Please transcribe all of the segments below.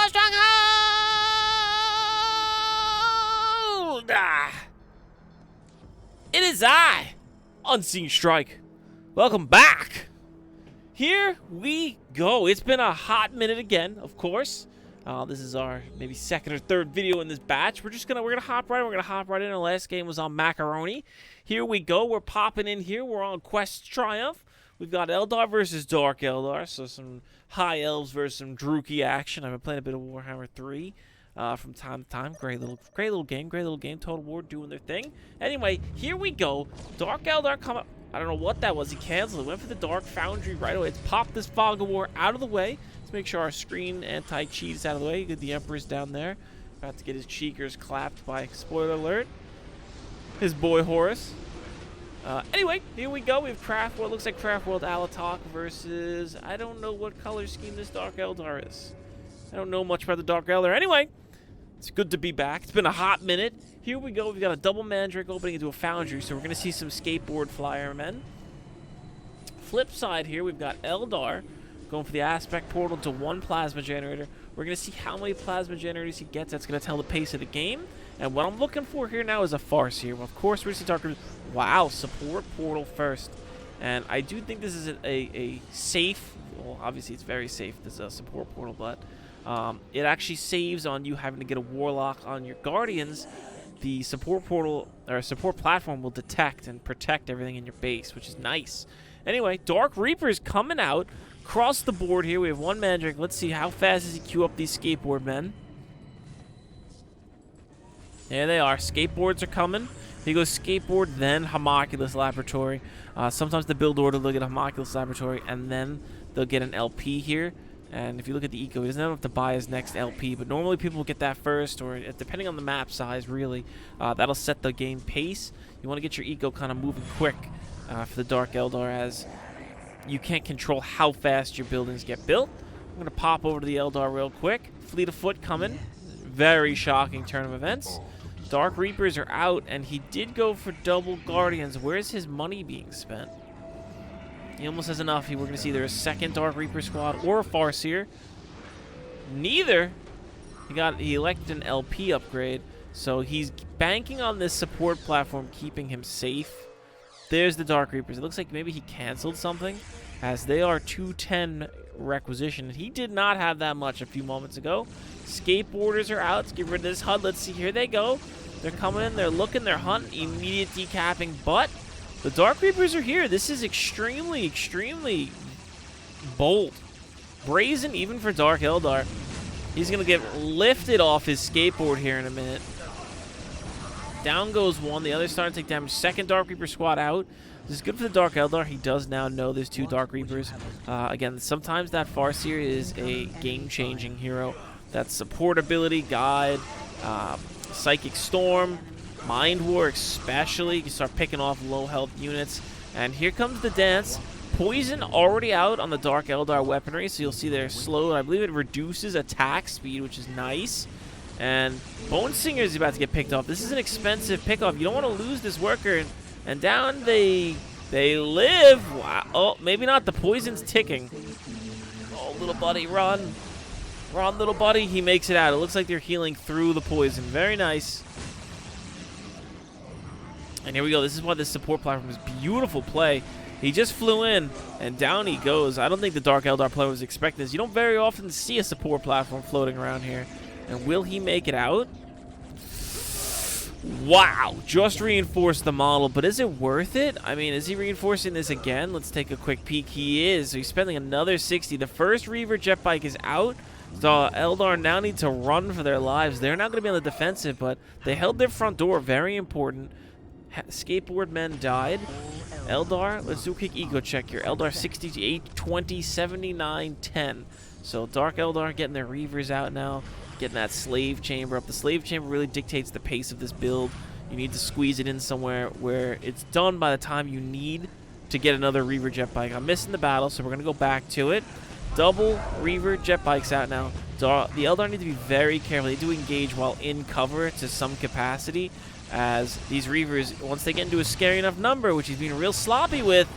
stronghold! It is I, Unseen Strike. Welcome back. Here we go. It's been a hot minute again, of course. This is our maybe second or third video in this batch. We're gonna hop right in. We're gonna hop right in. Our last game was on Macaroni. Here we go. We're popping in here. We're on Quest Triumph. We've got Eldar versus Dark Eldar, so some High Elves versus some Druchii action. I've been playing a bit of Warhammer 3 from time to time. Great little game. Total War doing their thing. Anyway, here we go. Dark Eldar come up. I don't know what that was. He canceled it. Went for the Dark Foundry right away. Let's pop this Fog of War out of the way. Let's make sure our screen anti-cheat is out of the way. Good, the Emperor's down there. About to get his cheekers clapped by, spoiler alert, his boy Horus. Anyway, here we go. We have Craft World. Looks like Craft World Alatok versus, I don't know what color scheme this Dark Eldar is. I don't know much about the Dark Eldar. Anyway, it's good to be back. It's been a hot minute. Here we go. We've got a double Mandrake opening into a Foundry, so we're going to see some Skateboard Flyer men. Flip side here, we've got Eldar going for the Aspect Portal to one Plasma Generator. We're going to see how many Plasma Generators he gets. That's going to tell the pace of the game. And what I'm looking for here now is a Farce here. Well, of course, we're going to see Dark... Wow, Support Portal first. And I do think this is a safe... Well, obviously, it's very safe, this Support Portal, but it actually saves on you having to get a Warlock on your Guardians. The Support Portal, or Support Platform, will detect and protect everything in your base, which is nice. Anyway, Dark Reapers coming out. Across the board here, we have one Mandrake. Let's see how fast does he queue up these Skateboard men. There they are. Skateboards are coming. He goes Skateboard, then Homunculus Laboratory. Sometimes the build order, they'll get a Homunculus Laboratory, and then they'll get an LP here. And if you look at the eco, he doesn't have to buy his next LP, but normally people will get that first, or depending on the map size, really, that'll set the game pace. You want to get your eco kind of moving quick for the Dark Eldar, as you can't control how fast your buildings get built. I'm going to pop over to the Eldar real quick. Fleet of Foot coming. Very shocking turn of events. Dark Reapers are out, and he did go for double Guardians. Where's his money being spent? He almost has enough. We're going to see either a second Dark Reaper squad or a Farseer. Neither. He elected an LP upgrade, so he's banking on this support platform keeping him safe. There's the Dark Reapers. It looks like maybe he canceled something, as they are 210 requisition. He did not have that much a few moments ago. Skateboarders are out. Let's get rid of this HUD. Let's see. Here they go. They're coming in. They're looking. They're hunting. Immediate decapping. But the Dark Reapers are here. This is extremely, extremely bold. Brazen even for Dark Eldar. He's going to get lifted off his skateboard here in a minute. Down goes one. The other's starting to take damage. Second Dark Reaper squad out. This is good for the Dark Eldar. He does now know there's two Dark Reapers. Again, sometimes that Farseer is a game-changing hero. That support ability, Guide, Psychic Storm, Mind War especially. You can start picking off low-health units. And here comes the dance. Poison already out on the Dark Eldar weaponry, so you'll see they're slow. I believe it reduces attack speed, which is nice. And Bone Singer is about to get picked off. This is an expensive pickoff. You don't want to lose this worker. And down they live. Wow. Oh, maybe not. The poison's ticking. Oh, little buddy, run. Run, little buddy. He makes it out. It looks like they're healing through the poison. Very nice. And here we go. This is why this support platform is beautiful play. He just flew in, and down he goes. I don't think the Dark Eldar player was expecting this. You don't very often see a support platform floating around here. And will he make it out? Wow, just reinforced the model, but is it worth it? I mean, is he reinforcing this again? Let's take a quick peek. He is. So he's spending another 60. The first Reaver jet bike is out. So Eldar now need to run for their lives. They're not going to be on the defensive, but they held their front door. Very important. Skateboard men died. Eldar, let's do a quick eco check here. Eldar 68, 20, 79, 10. So Dark Eldar getting their Reavers out now. Getting that slave chamber up. The slave chamber really dictates the pace of this build. You need to squeeze it in somewhere where it's done by the time you need to get another Reaver jet bike. I'm missing the battle, so we're going to go back to it. Double Reaver jet bikes out now. The Eldar need to be very careful. They do engage while in cover to some capacity, as these Reavers, once they get into a scary enough number, which he's being real sloppy with,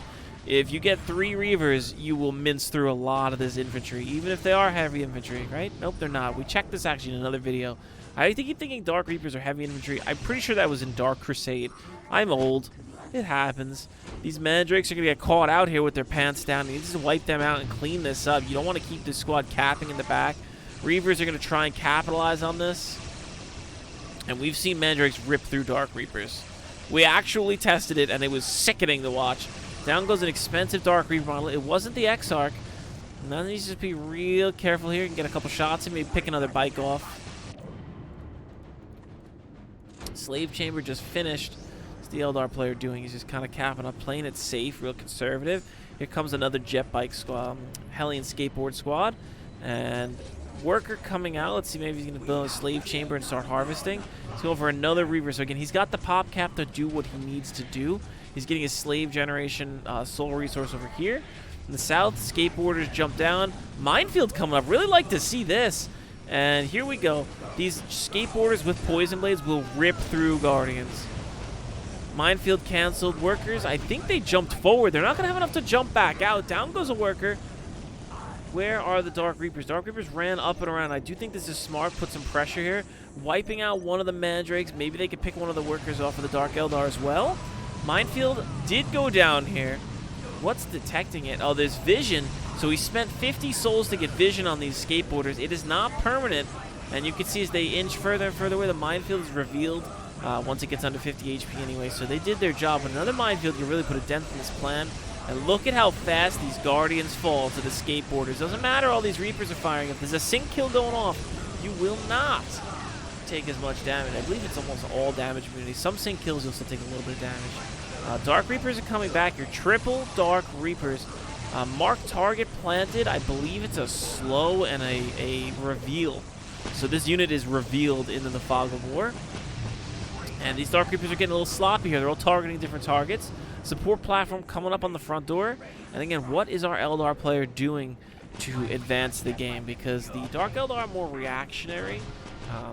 If you get 3 Reavers, you will mince through a lot of this infantry, even if they are heavy infantry, right? Nope, they're not. We checked this actually in another video. I keep thinking Dark Reapers are heavy infantry. I'm pretty sure that was in Dark Crusade. I'm old. It happens. These mandrakes are going to get caught out here with their pants down. You just wipe them out and clean this up. You don't want to keep this squad capping in the back. Reavers are going to try and capitalize on this. And we've seen mandrakes rip through Dark Reapers. We actually tested it, and it was sickening to watch. Down goes an expensive Dark Reaper model. It wasn't the Exarch. Now needs to be real careful here. You can get a couple shots and maybe pick another bike off. Slave Chamber just finished. What's the Eldar player doing? He's just kind of capping up, playing it safe, real conservative. Here comes another jet bike squad, Hellion skateboard squad. And worker coming out. Let's see, maybe he's going to build a Slave Chamber and start harvesting. Let's go for another Reaver. So again, he's got the pop cap to do what he needs to do. He's getting his slave generation soul resource over here. In the south, skateboarders jump down. Minefield coming up. Really like to see this. And here we go. These skateboarders with poison blades will rip through Guardians. Minefield canceled. Workers, I think they jumped forward. They're not going to have enough to jump back out. Down goes a worker. Where are the Dark Reapers? Dark Reapers ran up and around. I do think this is smart. Put some pressure here. Wiping out one of the mandrakes. Maybe they could pick one of the workers off of the Dark Eldar as well. Minefield did go down here. What's detecting it? Oh, there's vision. So he spent 50 souls to get vision on these skateboarders. It is not permanent. And you can see as they inch further and further away, the minefield is revealed once it gets under 50 HP anyway. So they did their job. But another minefield can really put a dent in this plan. And look at how fast these Guardians fall to the skateboarders. Doesn't matter all these Reapers are firing. If there's a sync kill going off, you will not take as much damage. I believe it's almost all damage immunity. Some sync kills, you'll still take a little bit of damage. Dark Reapers are coming back. Your triple Dark Reapers. Mark target planted. I believe it's a slow and a reveal. So this unit is revealed into the Fog of War. And these Dark Reapers are getting a little sloppy here. They're all targeting different targets. Support platform coming up on the front door. And again, what is our Eldar player doing to advance the game? Because the Dark Eldar are more reactionary.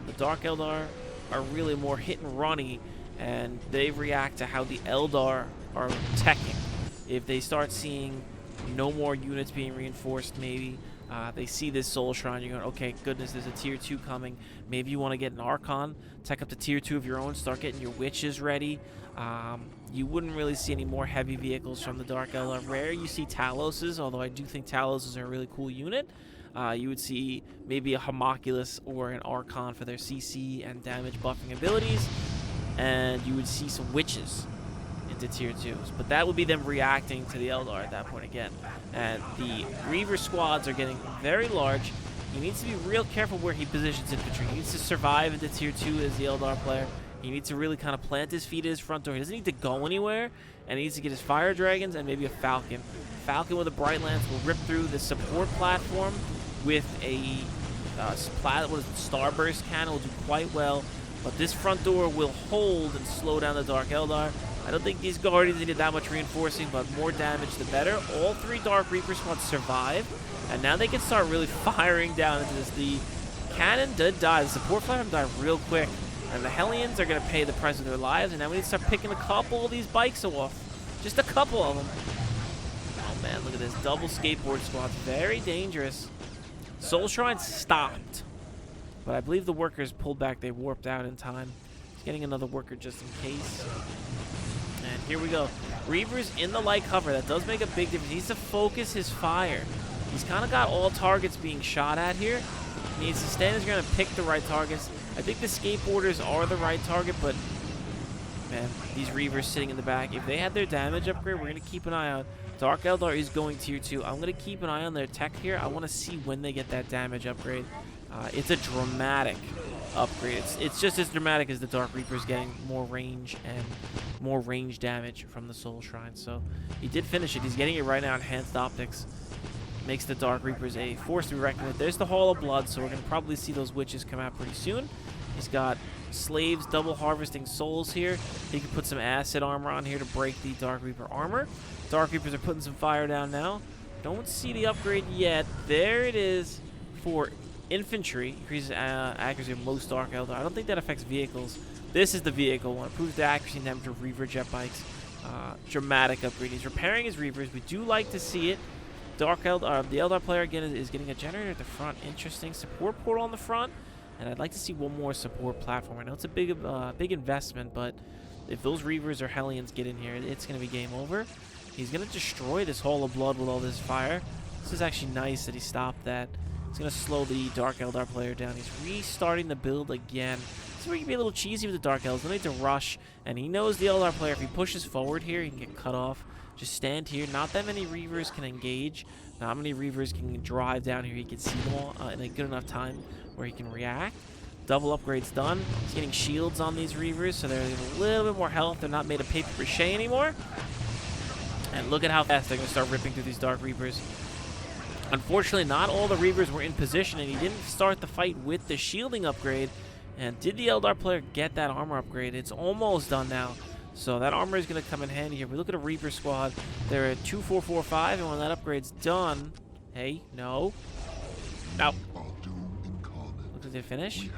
The Dark Eldar are really more hit and runny, and they react to how the Eldar are teching. If they start seeing no more units being reinforced, maybe they see this Soul Shrine, you're going, okay, goodness, there's a tier 2 coming. Maybe you want to get an Archon, tech up to tier 2 of your own, start getting your witches ready. You wouldn't really see any more heavy vehicles from the Dark Eldar. Rare you see Taloses, although I do think Taloses are a really cool unit. You would see maybe a Homunculus or an Archon for their CC and damage buffing abilities. And you would see some witches into tier 2s. But that would be them reacting to the Eldar at that point again. And the Reaver squads are getting very large. He needs to be real careful where he positions infantry. He needs to survive into tier 2 as the Eldar player. He needs to really kind of plant his feet at his front door. He doesn't need to go anywhere. And he needs to get his Fire Dragons and maybe a Falcon. Falcon with a Bright Lance will rip through the support platform with a Starburst cannon. Will do quite well. But this front door will hold and slow down the Dark Eldar. I don't think these Guardians needed that much reinforcing, but more damage the better. All 3 Dark Reaper squads survive, and now they can start really firing down into this. The cannon did die. The support platform died real quick, and the Hellions are going to pay the price of their lives, and now we need to start picking a couple of these bikes off. Just a couple of them. Oh, man, look at this. Double skateboard squads. Very dangerous. Soul Shrine stopped, but I believe the workers pulled back. They warped out in time. He's getting another worker just in case. And here we go. Reavers in the light cover. That does make a big difference. He needs to focus his fire. He's kind of got all targets being shot at here. He needs to stand his ground and pick the right targets. I think the skateboarders are the right target, but man, these Reavers sitting in the back. If they had their damage upgrade, we're going to keep an eye out. Dark Eldar is going tier 2. I'm going to keep an eye on their tech here. I want to see when they get that damage upgrade. It's a dramatic upgrade. It's just as dramatic as the Dark Reapers getting more range and more range damage from the Soul Shrine. So he did finish it. He's getting it right now. Enhanced Optics makes the Dark Reapers a force to be reckoned with. There's the Hall of Blood, so we're going to probably see those witches come out pretty soon. He's got slaves double harvesting souls here. He can put some acid armor on here to break the Dark Reaper armor. Dark Reapers are putting some fire down now. Don't see the upgrade yet. There it is for infantry. Increases accuracy of most Dark Eldar. I don't think that affects vehicles. This is the vehicle one. Improves the accuracy and damage of Reaver jet bikes. dramatic upgrade. He's repairing his Reavers. We do like to see it. The Eldar player again is getting a generator at the front. Interesting. Support portal on the front. And I'd like to see one more support platform. I know it's a big investment, but if those Reavers or Hellions get in here, it's going to be game over. He's going to destroy this Hall of Blood with all this fire. This is actually nice that he stopped that. It's going to slow the Dark Eldar player down. He's restarting the build again. This is where you can be a little cheesy with the Dark Elves. No need to rush. And he knows the Eldar player, if he pushes forward here, he can get cut off. Just stand here. Not that many Reavers can engage. Not many Reavers can drive down here. He can see them all in a good enough time where he can react. Double upgrades done. He's getting shields on these Reavers, so they're a little bit more health. They're not made of paper mache anymore. And look at how fast they're going to start ripping through these Dark Reapers. Unfortunately, not all the Reavers were in position, and he didn't start the fight with the shielding upgrade. And did the Eldar player get that armor upgrade? It's almost done now. So that armor is going to come in handy here. We look at a Reaper squad. They're at 2-4-4-5, and when that upgrade's done... Hey, no. No. Looks like they finish.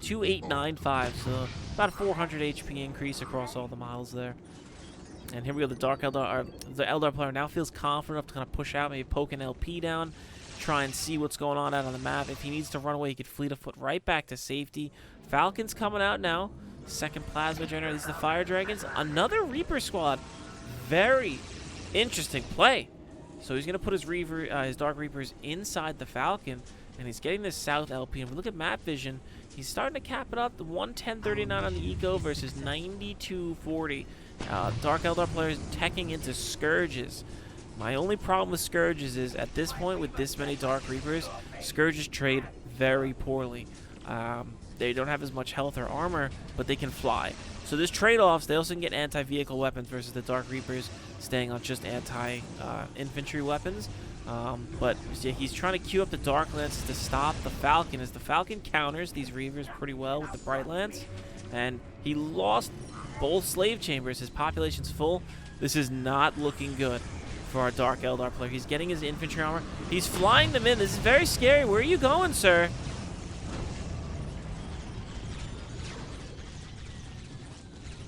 2-8-9-5, so about a 400 HP increase across all the models there. And here we go, the Eldar player now feels confident enough to kind of push out, maybe poke an LP down, try and see what's going on out on the map. If he needs to run away, he could fleet of foot right back to safety. Falcon's coming out now. Second plasma generator. These are the Fire Dragons. Another Reaper squad. Very interesting play. So he's going to put his his Dark Reapers inside the Falcon, and he's getting this South LP. And if we look at map vision, he's starting to cap it up. The 110.39 on the Eco versus 92.40. Dark Eldar players teching into Scourges. My only problem with Scourges is, at this point, with this many Dark Reapers, Scourges trade very poorly. They don't have as much health or armor, but they can fly. So there's trade-offs. They also can get anti-vehicle weapons versus the Dark Reapers staying on just anti-infantry weapons. But yeah, he's trying to queue up the Dark Lances to stop the Falcon, as the Falcon counters these Reavers pretty well with the Bright Lance. And he lost both Slave Chambers. His population's full. This is not looking good for our Dark Eldar player. He's getting his infantry armor. He's flying them in. This is very scary. Where are you going, sir?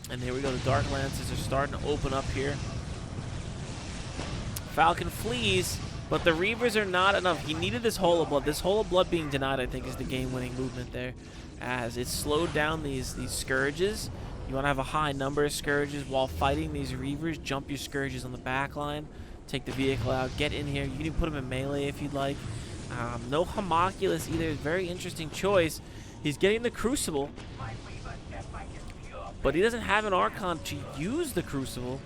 And here we go. The Dark Lances are starting to open up here. Falcon flees, but the Reavers are not enough. He needed this Hole of Blood. This Hole of Blood being denied, I think, is the game-winning movement there, as it slowed down these Scourges. You want to have a high number of Scourges while fighting these Reavers. Jump your Scourges on the back line. Take the vehicle out. Get in here. You can put him in melee if you'd like. No Homunculus either. Very interesting choice. He's getting the Crucible, but he doesn't have an Archon to use the Crucible.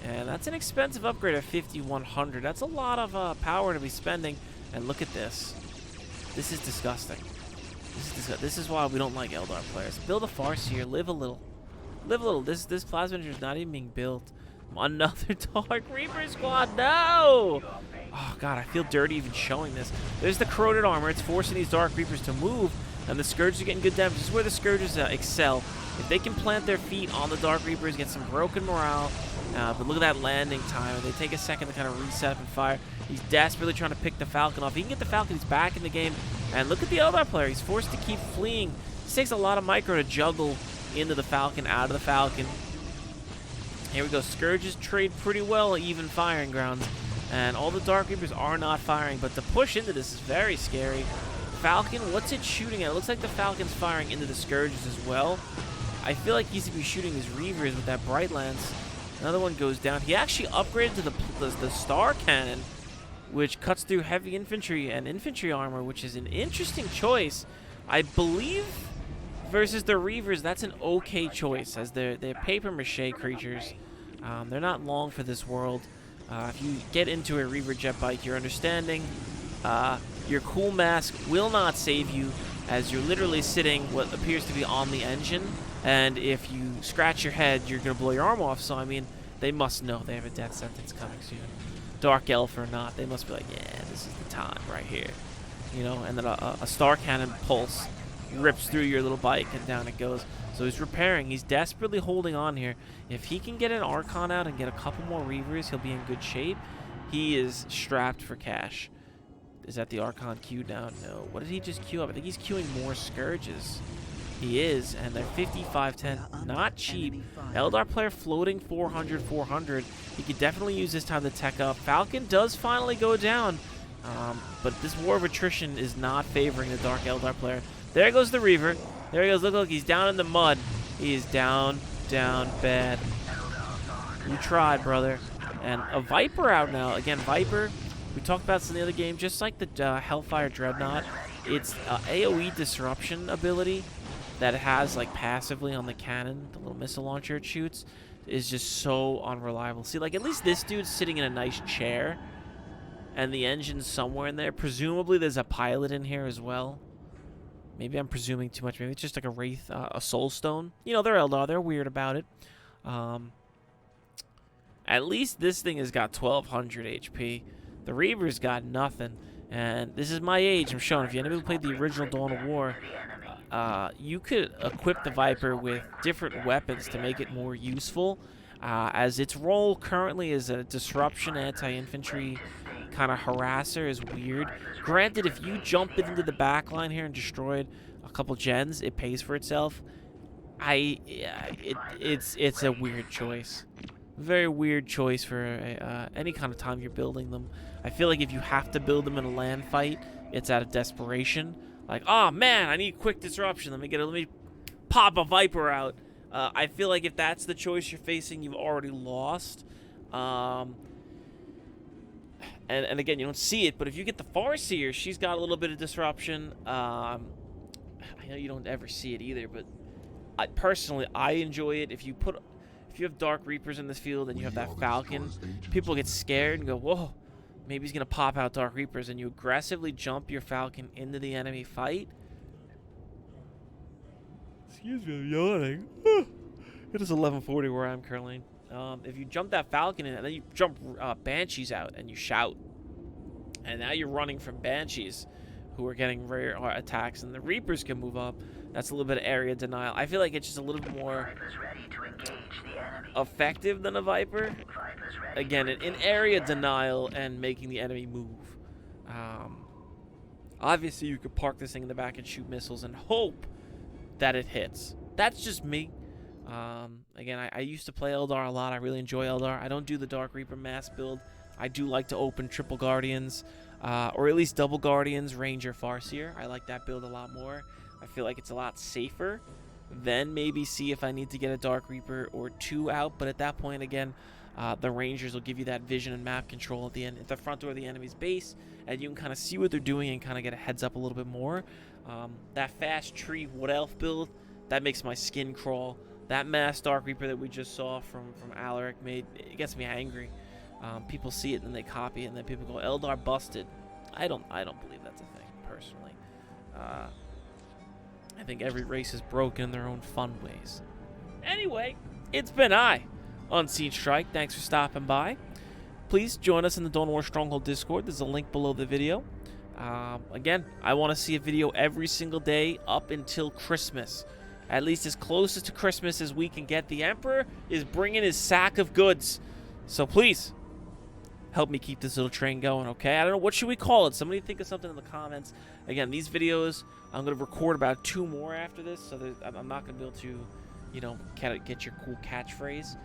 And that's an expensive upgrade at 5,100. That's a lot of power to be spending. And look at this. This is disgusting. This is why we don't like Eldar players. Build a Farseer. Live a little. Live a little. This Plasma Ninja is not even being built. Another Dark Reaper squad. No! Oh, God. I feel dirty even showing this. There's the corroded armor. It's forcing these Dark Reapers to move. And the Scourges are getting good damage. This is where the Scourges excel. If they can plant their feet on the Dark Reapers, get some broken morale. But look at that landing time. They take a second to kind of reset up and fire. He's desperately trying to pick the Falcon off. He can get the Falcon. He's back in the game. And look at the Eldar player. He's forced to keep fleeing. This takes a lot of micro to juggle into the Falcon, out of the Falcon. Here we go. Scourges trade pretty well, even firing grounds. And all the Dark Reapers are not firing. But to push into this is very scary. Falcon, what's it shooting at? It looks like the Falcon's firing into the Scourges as well. I feel like he's to be shooting his Reavers with that Bright Lance. Another one goes down. He actually upgraded to the Star Cannon, which cuts through heavy infantry and infantry armor, which is an interesting choice. I believe versus the Reavers, that's an okay choice, as they're paper mache creatures. They're not long for this world. If you get into a Reaver jet bike, you're understanding. Your cool mask will not save you, as you're literally sitting what appears to be on the engine. And if you scratch your head, you're going to blow your arm off. So, I mean, they must know they have a death sentence coming soon. Dark Elf or not, they must be like, yeah, this is the time right here. You know, and then a Star Cannon pulse rips through your little bike and down it goes. So he's repairing. He's desperately holding on here. If he can get an Archon out and get a couple more Reavers, he'll be in good shape. He is strapped for cash. Is that the Archon queued down? No. What did he just queue up? I think he's queuing more Scourges. He is, and they're 5510, not cheap. Eldar player floating 400, 400. He could definitely use this time to tech up. Falcon does finally go down, but this war of attrition is not favoring the Dark Eldar player. There goes the Reaver. There he goes. Look, he's down in the mud. He is down bad. You tried, brother. And a Viper out now. Again, Viper, we talked about this in the other game, just like the Hellfire Dreadnought. It's AoE disruption ability that it has like passively on the cannon, the little missile launcher it shoots, is just so unreliable. See, like at least this dude's sitting in a nice chair, and the engine's somewhere in there. Presumably there's a pilot in here as well. Maybe I'm presuming too much. Maybe it's just like a Wraith, a Soulstone. You know, they're Eldar. They're weird about it. At least this thing has got 1200 HP. The Reavers got nothing. And this is my age. I'm showing. If you never played the original Dawn of War, you could equip the Viper with different weapons to make it more useful, as its role currently is a disruption anti-infantry kind of harasser is weird. Granted, if you jump into the back line here and destroyed a couple gens, it pays for itself. It's a weird choice. Very weird choice for any kind of time you're building them. I feel like if you have to build them in a land fight, it's out of desperation. Like, oh man, I need quick disruption. Let me pop a Viper out. I feel like if that's the choice you're facing, you've already lost. And again, you don't see it, but if you get the Farseer, she's got a little bit of disruption. I know you don't ever see it either, but personally, I enjoy it. If you have Dark Reapers in this field and you have that Falcon, people get scared and go, whoa, maybe he's going to pop out Dark Reapers, and you aggressively jump your Falcon into the enemy fight. Excuse me, I'm yawning. It is 11:40 where I'm currently. If you jump that Falcon in and then you jump Banshees out and you shout, and now you're running from Banshees who are getting rare attacks, and the Reapers can move up, that's a little bit of area denial. I feel like it's just a little bit more effective than a Viper. Again, in area denial and making the enemy move. Obviously, you could park this thing in the back and shoot missiles and hope that it hits. That's just me. Again, I used to play Eldar a lot. I really enjoy Eldar. I don't do the Dark Reaper mass build. I do like to open triple Guardians, or at least double Guardians, Ranger, Farseer. I like that build a lot more. I feel like it's a lot safer. Then maybe see if I need to get a Dark Reaper or two out. But at that point, again, the Rangers will give you that vision and map control at the front door of the enemy's base, and you can kind of see what they're doing and kind of get a heads up a little bit more. That fast tree Wood Elf build, that makes my skin crawl. That mass Dark Reaper that we just saw from Alaric it gets me angry. People see it and they copy it, and then people go, Eldar busted. I don't believe that's a thing, personally. I think every race is broken in their own fun ways. Anyway, it's been on Siege Strike. Thanks for stopping by. Please join us in the Dawn War Stronghold Discord. There's a link below the video. Again, I want to see a video every single day up until Christmas. At least as close to Christmas as we can get. The Emperor is bringing his sack of goods. So please, help me keep this little train going, okay? I don't know, what should we call it? Somebody think of something in the comments. Again, these videos, I'm going to record about 2 more after this, so I'm not going to be able to, you know, get your cool catchphrase.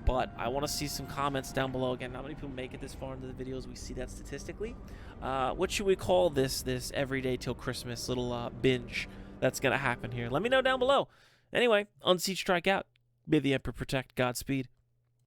But I want to see some comments down below. Again, not many people make it this far into the videos. We see that statistically. What should we call this every day till Christmas little binge that's going to happen here? Let me know down below. Anyway, on Siege Strike out. May the Emperor protect. Godspeed.